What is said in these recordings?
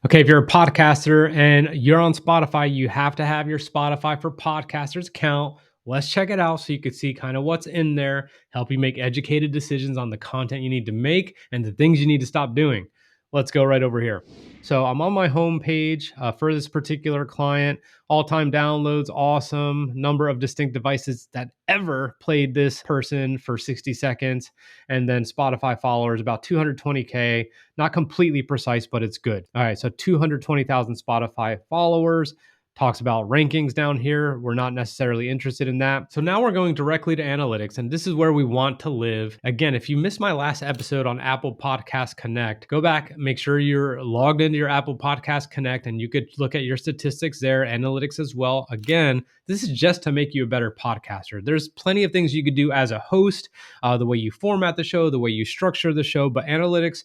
Okay, if you're a podcaster and you're on Spotify, you have to have your Spotify for Podcasters account. Let's check it out so you can see kind of what's in there, help you make educated decisions on the content you need to make and the things you need to stop doing. Let's go right over here. So I'm on my home page for this particular client. All-time downloads, awesome. Number of distinct devices that ever played this person for 60 seconds. And then Spotify followers, about 220K. Not completely precise, but it's good. All right, so 220,000 Spotify followers. Talks about rankings down here. We're not necessarily interested in that. So now we're going directly to analytics, and this is where we want to live. Again, if you missed my last episode on Apple Podcast Connect, go back, make sure you're logged into your Apple Podcast Connect, and you could look at your statistics there, analytics as well. Again, this is just to make you a better podcaster. There's plenty of things you could do as a host, the way you format the show, the way you structure the show, but analytics,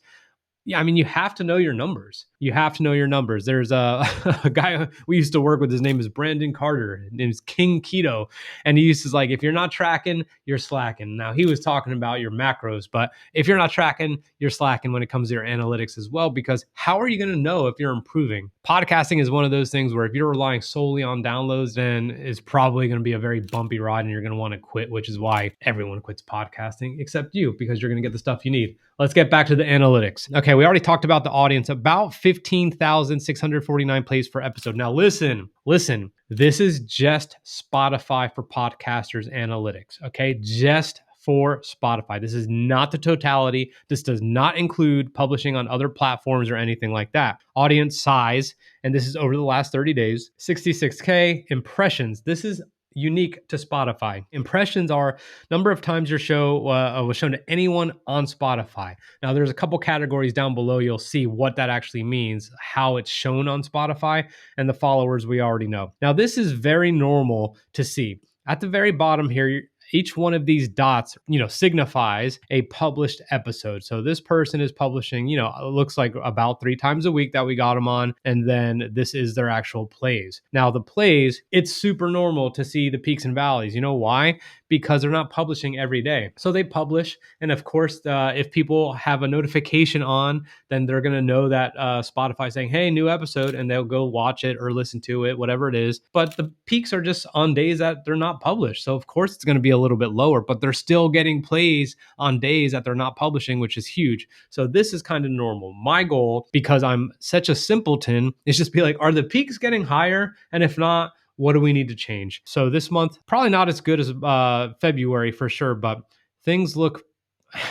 yeah, I mean, you have to know your numbers. You have to know your numbers. There's a guy we used to work with. His name is Brandon Carter. His name is King Keto. And he used to like, if you're not tracking, you're slacking. Now, he was talking about your macros, but if you're not tracking, you're slacking when it comes to your analytics as well, because how are you going to know if you're improving? Podcasting is one of those things where if you're relying solely on downloads, then it's probably going to be a very bumpy ride and you're going to want to quit, which is why everyone quits podcasting except you, because you're going to get the stuff you need. Let's get back to the analytics. Okay, we already talked about the audience, about 15,649 plays per episode. Now listen, this is just Spotify for Podcasters analytics, okay? Just for Spotify. This is not the totality. This does not include publishing on other platforms or anything like that. Audience size, and this is over the last 30 days, 66K. Impressions, this is unique to Spotify. Impressions are number of times your show was shown to anyone on Spotify. Now, there's a couple categories down below. You'll see what that actually means, how it's shown on Spotify, and the followers we already know. Now, this is very normal to see. At the very bottom here, each one of these dots, signifies a published episode. So this person is publishing, it looks like about 3 times a week that we got them on. And then this is their actual plays. Now the plays, it's super normal to see the peaks and valleys. You know why? Because they're not publishing every day. So they publish. And of course, if people have a notification on, then they're going to know that Spotify saying, hey, new episode, and they'll go watch it or listen to it, whatever it is. But the peaks are just on days that they're not published. So of course, it's going to be a little bit lower, but they're still getting plays on days that they're not publishing, which is huge. So this is kind of normal. My goal, because I'm such a simpleton, is just be like, are the peaks getting higher? And if not, what do we need to change? So this month, probably not as good as February for sure, but things look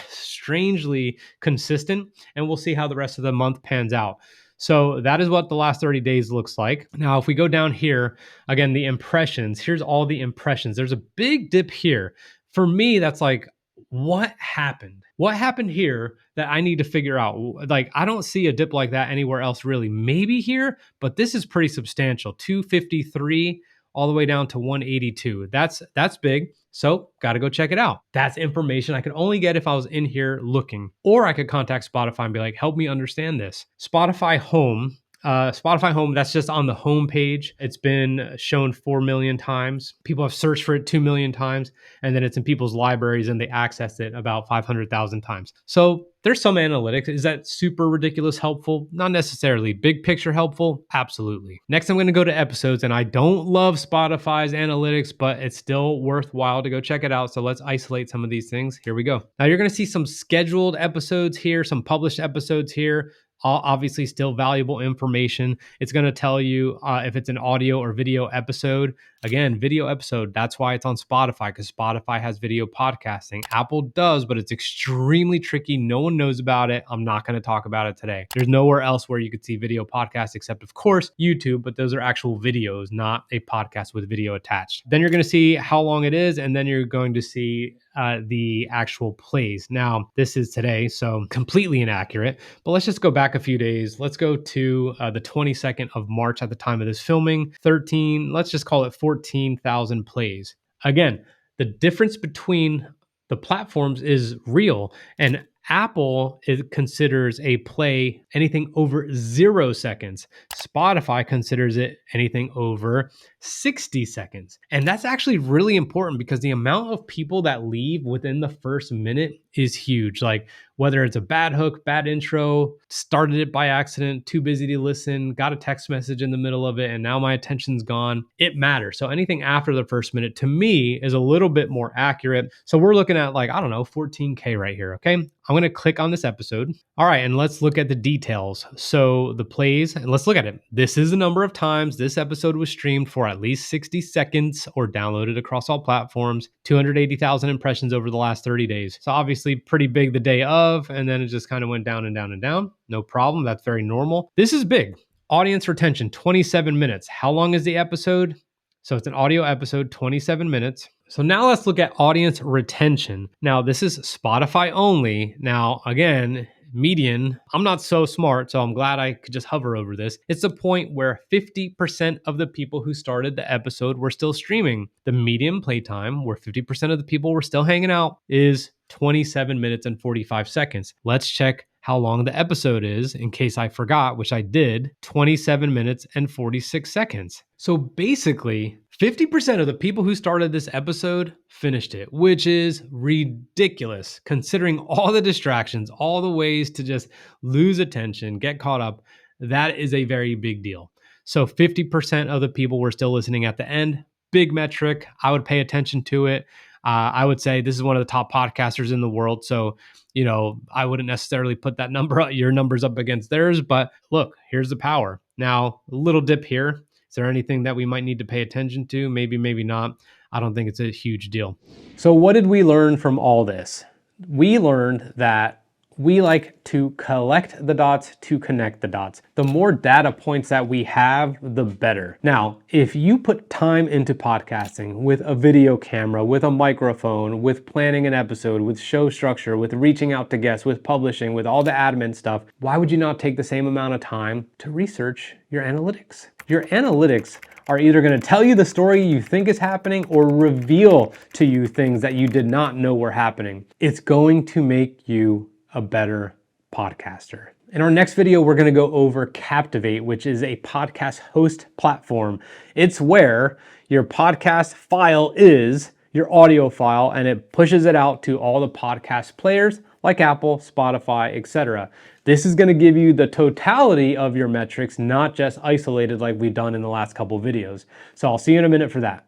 strangely consistent, and we'll see how the rest of the month pans out. So that is what the last 30 days looks like. Now, if we go down here, again, the impressions, here's all the impressions. There's a big dip here. For me, that's like, what happened? What happened here that I need to figure out? Like, I don't see a dip like that anywhere else really. Maybe here, but this is pretty substantial. 253 all the way down to 182. That's big. So got to go check it out. That's information I could only get if I was in here looking, or I could contact Spotify and be like, help me understand this. Spotify Home, that's just on the home page. It's been shown 4 million times. People have searched for it 2 million times, and then it's in people's libraries and they access it about 500,000 times. So there's some analytics. Is that super ridiculous helpful? Not necessarily. Big picture helpful? Absolutely. Next, I'm going to go to episodes, and I don't love Spotify's analytics, but it's still worthwhile to go check it out. So let's isolate some of these things. Here we go. Now you're going to see some scheduled episodes here, some published episodes here. Obviously still valuable information. It's going to tell you if it's an audio or video episode. Again, video episode, that's why it's on Spotify, because Spotify has video podcasting. Apple does, but it's extremely tricky. No one knows about it. I'm not going to talk about it today. There's nowhere else where you could see video podcasts except, of course, YouTube, but those are actual videos, not a podcast with video attached. Then you're going to see how long it is, and then you're going to see the actual plays. Now, this is today, so completely inaccurate, but let's just go back a few days. Let's go to the 22nd of March at the time of this filming. Let's just call it 14,000 plays. Again, the difference between the platforms is real, and Apple considers a play anything over 0 seconds. Spotify considers it anything over 60 seconds. And that's actually really important because the amount of people that leave within the first minute is huge. Like whether it's a bad hook, bad intro, started it by accident, too busy to listen, got a text message in the middle of it, and now my attention's gone. It matters. So anything after the first minute to me is a little bit more accurate. So we're looking at like, I don't know, 14K right here. Okay. I'm going to click on this episode. All right. And let's look at the details. So the plays, and let's look at it. This is the number of times this episode was streamed for at least 60 seconds or downloaded across all platforms, 280,000 impressions over the last 30 days. So obviously pretty big the day of, and then it just kind of went down and down and down. No problem. That's very normal. This is big. Audience retention, 27 minutes. How long is the episode? So it's an audio episode, 27 minutes. So now let's look at audience retention. Now this is Spotify only. Now, again, median, I'm not so smart, so I'm glad I could just hover over this. It's the point where 50% of the people who started the episode were still streaming. The median playtime, where 50% of the people were still hanging out, is 27 minutes and 45 seconds. Let's check how long the episode is in case I forgot, which I did, 27 minutes and 46 seconds. So basically, 50% of the people who started this episode finished it, which is ridiculous considering all the distractions, all the ways to just lose attention, get caught up. That is a very big deal. So 50% of the people were still listening at the end. Big metric. I would pay attention to it. I would say this is one of the top podcasters in the world. So, I wouldn't necessarily put that your numbers up against theirs, but look, here's the power. Now, a little dip here. Is there anything that we might need to pay attention to? Maybe, maybe not. I don't think it's a huge deal. So what did we learn from all this? We learned that we like to collect the dots to connect the dots. The more data points that we have, the better. Now, if you put time into podcasting with a video camera, with a microphone, with planning an episode, with show structure, with reaching out to guests, with publishing, with all the admin stuff, why would you not take the same amount of time to research your analytics? Your analytics are either going to tell you the story you think is happening or reveal to you things that you did not know were happening. It's going to make you a better podcaster. In our next video, we're going to go over Captivate, which is a podcast host platform. It's where your podcast file is your audio file, and it pushes it out to all the podcast players like Apple, Spotify, etc. This is going to give you the totality of your metrics, not just isolated like we've done in the last couple videos. So I'll see you in a minute for that.